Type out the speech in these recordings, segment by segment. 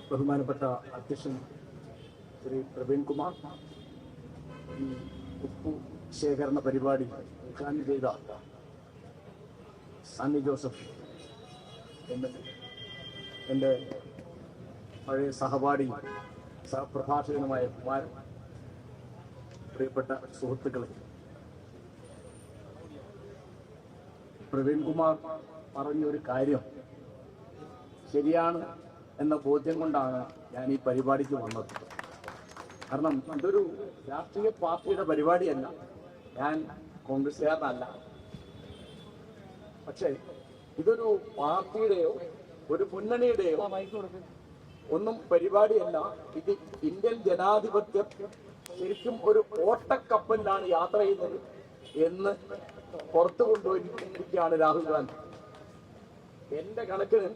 ബഹുമാനപ്പെട്ട അധ്യക്ഷൻ ശ്രീ പ്രവീൺ കുമാർ, ഈ ഉപ്പു ശേഖരണ പരിപാടി ഉദ്ഘാടനം ചെയ്ത സണ്ണി ജോസഫ് എൻ്റെ പഴയ സഹപാഠി സഹപ്രഭാഷകനുമായ കുമാരൻ, പ്രിയപ്പെട്ട സുഹൃത്തുക്കളെ, പ്രവീൺ കുമാർ പറഞ്ഞൊരു കാര്യം ശരിയാണ് എന്ന ബോധ്യം കൊണ്ടാണ് ഞാൻ ഈ പരിപാടിക്ക് വന്നത്. കാരണം ഇതൊരു രാഷ്ട്രീയ പാർട്ടിയുടെ പരിപാടിയല്ല, ഞാൻ കോൺഗ്രസ്സുകാരനല്ല. പക്ഷേ ഇതൊരു പാർട്ടിയുടെയോ ഒരു മുന്നണിയുടെയോ ഒന്നും പരിപാടിയല്ല. ഇത് ഇന്ത്യൻ ജനാധിപത്യം ശരിക്കും ഒരു ഓട്ടക്കപ്പലിലാണ് യാത്ര ചെയ്യുന്നത് എന്ന് പുറത്തു കൊണ്ടുപോയിരിക്കുകയാണ് രാഹുൽ ഗാന്ധി. എന്റെ കണക്കിന്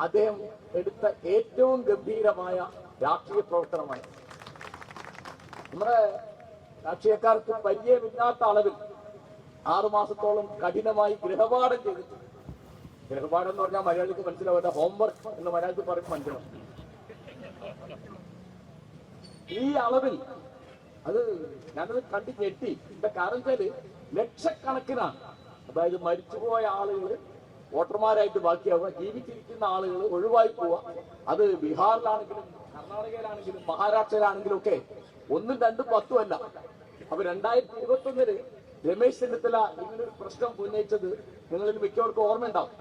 അദ്ദേഹം എടുത്ത ഏറ്റവും ഗംഭീരമായ രാഷ്ട്രീയ പ്രവർത്തനമായി. നമ്മുടെ രാഷ്ട്രീയക്കാർക്ക് പരിചയമില്ലാത്ത അളവിൽ 6 മാസത്തോളം കഠിനമായി ഗൃഹപാഠം ചെയ്തിട്ടുണ്ട്. ഗൃഹപാഠം എന്ന് പറഞ്ഞാൽ മലയാളിക്ക് മനസ്സിലാവാത്ത ഹോംവർക്ക് എന്ന് മലയാളത്തിൽ പറയുമ്പോൾ മനസ്സിലാവും. ഈ അളവിൽ അത് ഞാനത് കണ്ടു ഞെട്ടി. ഇതിന്റെ കാരണം വെച്ചാല് ലക്ഷക്കണക്കിനാണ്, അതായത് മരിച്ചുപോയ ആളുകൾ വോട്ടർമാരായിട്ട് ബാക്കിയാവുക, ജീവിച്ചിരിക്കുന്ന ആളുകൾ ഒഴിവായി പോവുക. അത് ബീഹാറിലാണെങ്കിലും കർണാടകയിലാണെങ്കിലും മഹാരാഷ്ട്രയിലാണെങ്കിലും ഒക്കെ 1, 2, 10 അല്ല. അപ്പൊ 2021 രമേശ് ചെന്നിത്തല ഇങ്ങനൊരു പ്രശ്നം ഉന്നയിച്ചത് നിങ്ങളിൽ മിക്കവർക്കും ഓർമ്മയുണ്ടാവും.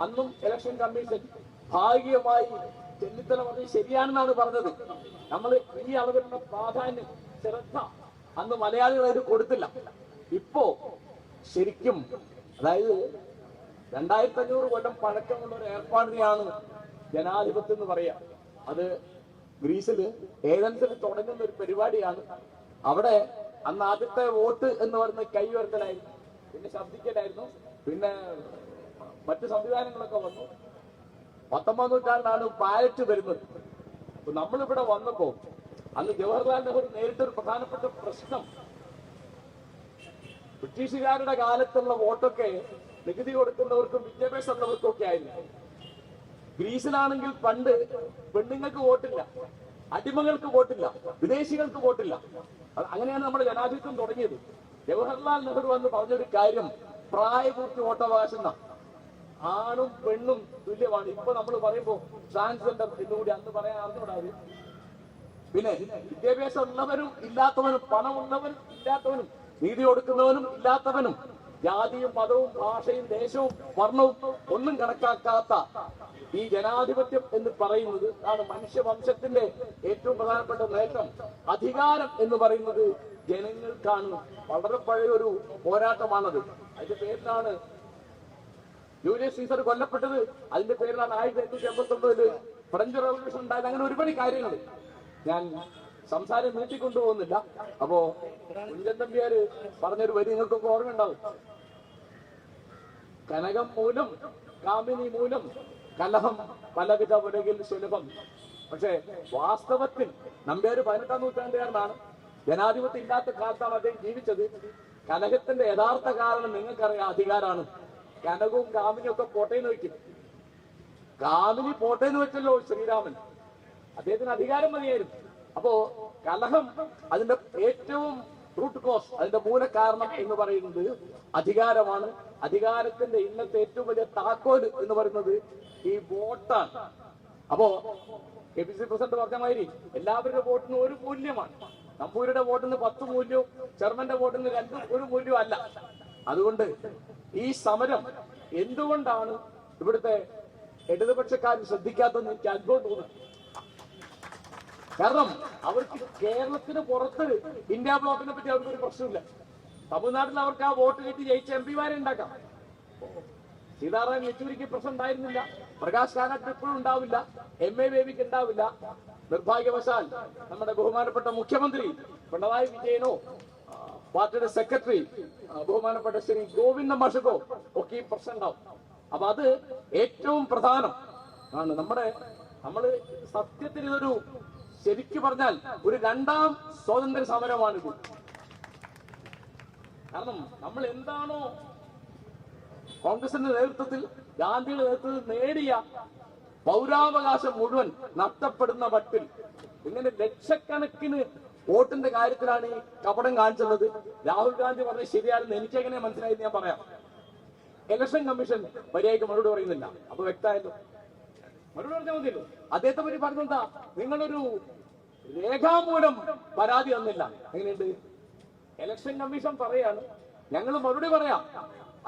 അന്നും ഇലക്ഷൻ കമ്മീഷൻ ഭാഗികമായി ചെന്നിത്തല പറഞ്ഞത് ശരിയാണെന്നാണ് പറഞ്ഞത്. നമ്മൾ ഈ അളവിലുള്ള പ്രാധാന്യം, ശ്രദ്ധ അന്ന് മലയാളികൾ കൊടുത്തില്ല. ഇപ്പോ ശരിക്കും, അതായത് 2500 കൊല്ലം പഴക്കമുള്ള ഒരു ഏർപ്പാടിനെയാണ് ജനാധിപത്യം എന്ന് പറയാം. അത് ഗ്രീസില് ഏതൻസിൽ തുടങ്ങുന്ന ഒരു പരിപാടിയാണ്. അവിടെ അന്ന് ആദ്യത്തെ വോട്ട് എന്ന് പറയുന്നത് കൈ ഉയർത്തലായിരുന്നു, പിന്നെ ശബ്ദിക്കലായിരുന്നു, പിന്നെ മറ്റു സംവിധാനങ്ങളൊക്കെ വന്നു. 19ാം നൂറ്റാണ്ടിലാണ് ബാലറ്റ് വരുന്നത്. അപ്പൊ നമ്മളിവിടെ വന്നപ്പോ അന്ന് ജവഹർലാൽ നെഹ്റു നേരിട്ടൊരു പ്രധാനപ്പെട്ട പ്രശ്നം, ബ്രിട്ടീഷുകാരുടെ കാലത്തുള്ള വോട്ടൊക്കെ നികുതി കൊടുക്കുന്നവർക്കും വിദ്യാഭ്യാസം ഉള്ളവർക്കും ഒക്കെ ആയിരുന്നു. ഗ്രീസിലാണെങ്കിൽ പണ്ട് പെണ്ണുങ്ങൾക്ക് വോട്ടില്ല, അടിമകൾക്ക് വോട്ടില്ല, വിദേശികൾക്ക് വോട്ടില്ല. അങ്ങനെയാണ് നമ്മുടെ ജനാധിപത്യം തുടങ്ങിയത്. ജവഹർലാൽ നെഹ്റു എന്ന് പറഞ്ഞൊരു കാര്യം പ്രായപൂർത്തി വോട്ടവകാശം എന്നാ. ആണും പെണ്ണും തുല്യമാണ്. ഇപ്പൊ നമ്മൾ പറയുമ്പോ ട്രാൻസ്ജെൻഡർ എന്നുകൂടി അന്ന് പറയാൻ അറിഞ്ഞുകൂടാതെ. പിന്നെ വിദ്യാഭ്യാസം ഉള്ളവനും ഇല്ലാത്തവനും, പണമുള്ളവനും ഇല്ലാത്തവനും, നീതി കൊടുക്കുന്നവനും ഇല്ലാത്തവനും, ജാതിയും മതവും ഭാഷയും ദേശവും വർണ്ണവും ഒന്നും കണക്കാക്കാത്ത ഈ ജനാധിപത്യം എന്ന് പറയുന്നത് ആണ് മനുഷ്യവംശത്തിന്റെ ഏറ്റവും പ്രധാനപ്പെട്ട നേട്ടം. അധികാരം എന്ന് പറയുന്നത് ജനങ്ങൾക്കാണ്. വളരെ പഴയൊരു പോരാട്ടമാണത്. അതിന്റെ പേരിലാണ് ജൂലിയസ് സീസർ കൊല്ലപ്പെട്ടത്. അതിന്റെ പേരിലാണ് 1889 ഫ്രഞ്ച് റവല്യൂഷൻ ഉണ്ടായത്. അങ്ങനെ ഒരുപാട് കാര്യങ്ങൾ ഞാൻ സംസാരം നീട്ടിക്കൊണ്ടുപോകുന്നില്ല. അപ്പോ കുഞ്ചൻ തമ്പിയാര് പറഞ്ഞൊരു വരി നിങ്ങൾക്കൊക്കെ ഓർമ്മയുണ്ടാവും. കനകം മൂലം കാമിനി മൂലം കലഹം പലവിധ ഉലകിൽ സുലഭം. പക്ഷെ വാസ്തവത്തിൽ നമ്പ്യാര് 18ാം നൂറ്റാണ്ടുകാരനാണ്. ജനാധിപത്യം ഇല്ലാത്ത കാലത്താണ് അദ്ദേഹം ജീവിച്ചത്. കലഹത്തിന്റെ യഥാർത്ഥ കാരണം നിങ്ങൾക്കറിയാം, അധികാരമാണ്. കനകവും കാമിനിയും ഒക്കെ പോട്ടേന്ന് വെക്കും. കാമിനി പോട്ടേന്ന് വെച്ചല്ലോ ശ്രീരാമൻ. അദ്ദേഹത്തിന് അധികാരം മതിയായിരുന്നു. അപ്പോ കലഹം അതിന്റെ ഏറ്റവും റൂട്ട് കോസ്, അതിന്റെ മൂലകാരണം എന്ന് പറയുന്നത് അധികാരമാണ്. അധികാരത്തിന്റെ ഇന്നത്തെ ഏറ്റവും വലിയ താക്കോല് എന്ന് പറയുന്നത് ഈ വോട്ടാണ്. അപ്പോ KPC പ്രസിഡന്റ് പറഞ്ഞ മാതിരി എല്ലാവരുടെ വോട്ടിന് ഒരു മൂല്യമാണ്. നമ്പൂരിയുടെ വോട്ടിന് 10 മൂല്യവും ചെയർമാന്റെ വോട്ടിന് 1 മൂല്യവും അല്ല. അതുകൊണ്ട് ഈ സമരം എന്തുകൊണ്ടാണ് ഇവിടുത്തെ ഇടതുപക്ഷക്കാർ ശ്രദ്ധിക്കാത്തതെന്ന് എനിക്ക് അത്ഭുതം തോന്നുന്നു. കാരണം അവർക്ക് കേരളത്തിന് പുറത്ത് ഇന്ത്യ ബ്ലോക്കിനെ പറ്റി അവർക്കൊരു പ്രശ്നമില്ല. തമിഴ്നാട്ടിൽ അവർക്ക് ആ വോട്ട് കിട്ടി ജയിച്ച MP-മാരെ ഉണ്ടാക്കാം. സീതാറാം യെച്ചൂരിക്ക് പ്രശ്നം ഉണ്ടായിരുന്നില്ല, പ്രകാശ് കാരാട്ട് ഇപ്പോഴും ഉണ്ടാവില്ല, MA ബേബിക്ക് ഉണ്ടാവില്ല. നിർഭാഗ്യവശാൽ നമ്മുടെ ബഹുമാനപ്പെട്ട മുഖ്യമന്ത്രി പിണറായി വിജയനോ പാർട്ടിയുടെ സെക്രട്ടറി ബഹുമാനപ്പെട്ട ശ്രീ ഗോവിന്ദ മാഷക്കോ ഒക്കെ ഈ പ്രശ്നം ഉണ്ടാവും. അപ്പൊ അത് ഏറ്റവും പ്രധാനം ആണ്. നമ്മള് സത്യത്തിൽ ഇതൊരു ശരിക്കു പറഞ്ഞാൽ ഒരു 2ാം സ്വാതന്ത്ര്യ സമരമാണിത്. കാരണം നമ്മൾ എന്താണോ കോൺഗ്രസിന്റെ നേതൃത്വത്തിൽ, ഗാന്ധിയുടെ നേതൃത്വത്തിൽ നേടിയ പൗരാവകാശം മുഴുവൻ നഷ്ടപ്പെടുന്ന മട്ടിൽ ഇങ്ങനെ ലക്ഷക്കണക്കിന് വോട്ടിന്റെ കാര്യത്തിലാണ് ഈ കപടം കാണിച്ചുള്ളത്. രാഹുൽ ഗാന്ധി പറഞ്ഞത് ശരിയാണെന്ന് എനിക്കെങ്ങനെ മനസ്സിലായി ഞാൻ പറയാം. ഇലക്ഷൻ കമ്മീഷൻ മര്യാദയ്ക്ക് മറുപടി പറയുന്നില്ല. അപ്പൊ വ്യക്തമായല്ലോ, മറുപടി പറഞ്ഞാൽ മതിയല്ലോ. അദ്ദേഹത്തെ പറ്റി പറഞ്ഞെന്താ, നിങ്ങളൊരു രേഖാമൂലം പരാതി തന്നില്ല. എങ്ങനെയുണ്ട്? ഇലക്ഷൻ കമ്മീഷൻ പറയാണ്, ഞങ്ങൾ മറുപടി പറയാം.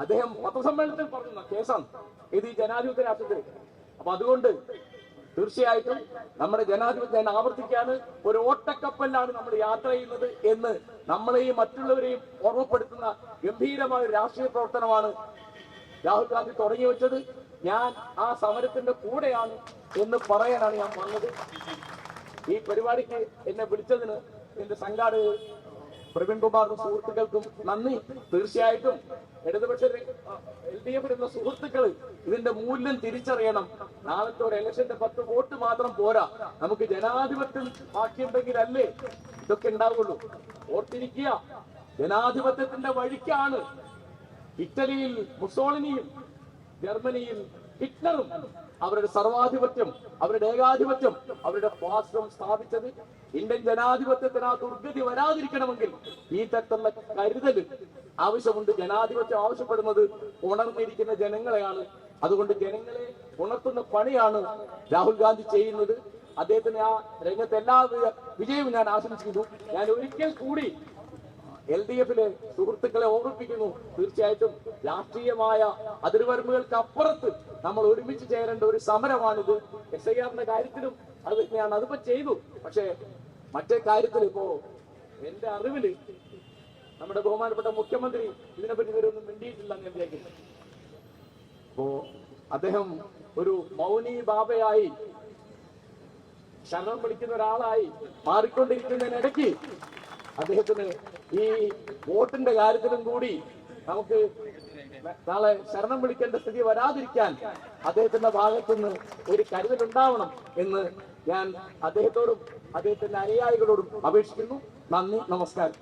അദ്ദേഹം പത്രസമ്മേളനത്തിൽ പറഞ്ഞ കേസാണ് ഇത്, ഈ ജനാധിപത്യ രാഷ്ട്രത്തിൽ. അപ്പൊ അതുകൊണ്ട് തീർച്ചയായിട്ടും നമ്മുടെ ജനാധിപത്യം ഞാൻ ആവർത്തിക്കാണ്, ഒരു ഓട്ടക്കപ്പലിലാണ് നമ്മൾ യാത്ര ചെയ്യുന്നത് എന്ന് നമ്മളെയും മറ്റുള്ളവരെയും ഓർമ്മപ്പെടുത്തുന്ന ഗംഭീരമായ ഒരു രാഷ്ട്രീയ പ്രവർത്തനമാണ് രാഹുൽ ഗാന്ധി തുടങ്ങി വെച്ചത്. ഞാൻ ആ സമരത്തിന്റെ കൂടെയാണ് എന്ന് പറയാനാണ് ഞാൻ വന്നത്. ഈ പരിപാടിക്ക് എന്നെ വിളിച്ചതിന് എന്റെ സംഘാടക പ്രവീൺ കുമാറിനും സുഹൃത്തുക്കൾക്കും നന്ദി. തീർച്ചയായിട്ടും ഇടതുപക്ഷ LDF എന്ന സുഹൃത്തുക്കൾ ഇതിന്റെ മൂല്യം തിരിച്ചറിയണം. നാളത്തെ ഒരു ഇലക്ഷന്റെ 10 വോട്ട് മാത്രം പോരാ, നമുക്ക് ജനാധിപത്യം ബാക്കിയുണ്ടെങ്കിലല്ലേ ഇതൊക്കെ ഉണ്ടാവുള്ളൂ. ഓർത്തിരിക്കുക, ജനാധിപത്യത്തിന്റെ വഴിക്കാണ് ഇറ്റലിയിൽ മുസോളിനിയും ജർമ്മനിയിൽ ഹിറ്റ്ലറും അവരുടെ സർവാധിപത്യം, അവരുടെ ഏകാധിപത്യം, അവരുടെ സ്വാശ്രം സ്ഥാപിച്ചത്. ഇന്ത്യൻ ജനാധിപത്യത്തിന് ആ ദുർഗതി വരാതിരിക്കണമെങ്കിൽ ഈ തരത്തിലുള്ള കരുതൽ ആവശ്യമുണ്ട്. ജനാധിപത്യം ആവശ്യപ്പെടുന്നത് ഉണർന്നിരിക്കുന്ന ജനങ്ങളെയാണ്. അതുകൊണ്ട് ജനങ്ങളെ ഉണർത്തുന്ന പണിയാണ് രാഹുൽ ഗാന്ധി ചെയ്യുന്നത്. അദ്ദേഹത്തിന് ആ രംഗത്ത് എല്ലാ വിജയവും ഞാൻ ആശംസിക്കുന്നു. ഞാൻ ഒരിക്കൽ കൂടി LDF-ലെ സുഹൃത്തുക്കളെ ഓർമ്മിപ്പിക്കുന്നു, തീർച്ചയായിട്ടും രാഷ്ട്രീയമായ അതിർവരമ്പുകൾക്ക് അപ്പുറത്ത് നമ്മൾ ഒരുമിച്ച് ചേരേണ്ട ഒരു സമരമാണിത്. SIR-ന്റെ കാര്യത്തിലും അത് തന്നെയാണ്, അതിപ്പോ ചെയ്തു. പക്ഷേ മറ്റേ കാര്യത്തിൽ ഇപ്പോ എന്റെ അറിവില് നമ്മുടെ ബഹുമാനപ്പെട്ട മുഖ്യമന്ത്രി ഇതിനെപ്പറ്റി ഇവരൊന്നും മിണ്ടിയിട്ടില്ല എന്ന് ഞാൻ വിചാരിക്കുന്നു. അപ്പോ അദ്ദേഹം ഒരു മൗനി ബാബയായി ശരണം വിളിക്കുന്ന ഒരാളായി മാറിക്കൊണ്ടിരിക്കുന്നതിനിടയ്ക്ക് അദ്ദേഹത്തിന് ഈ വോട്ടിന്റെ കാര്യത്തിലും കൂടി നമുക്ക് നാളെ ശരണം വിളിക്കേണ്ട സ്ഥിതി വരാതിരിക്കാൻ അദ്ദേഹത്തിന്റെ ഭാഗത്തുനിന്ന് ഒരു കരുതലുണ്ടാവണം എന്ന് ഞാൻ അദ്ദേഹത്തോടും അദ്ദേഹത്തിന്റെ അനുയായികളോടും അപേക്ഷിക്കുന്നു. നന്ദി, നമസ്കാരം.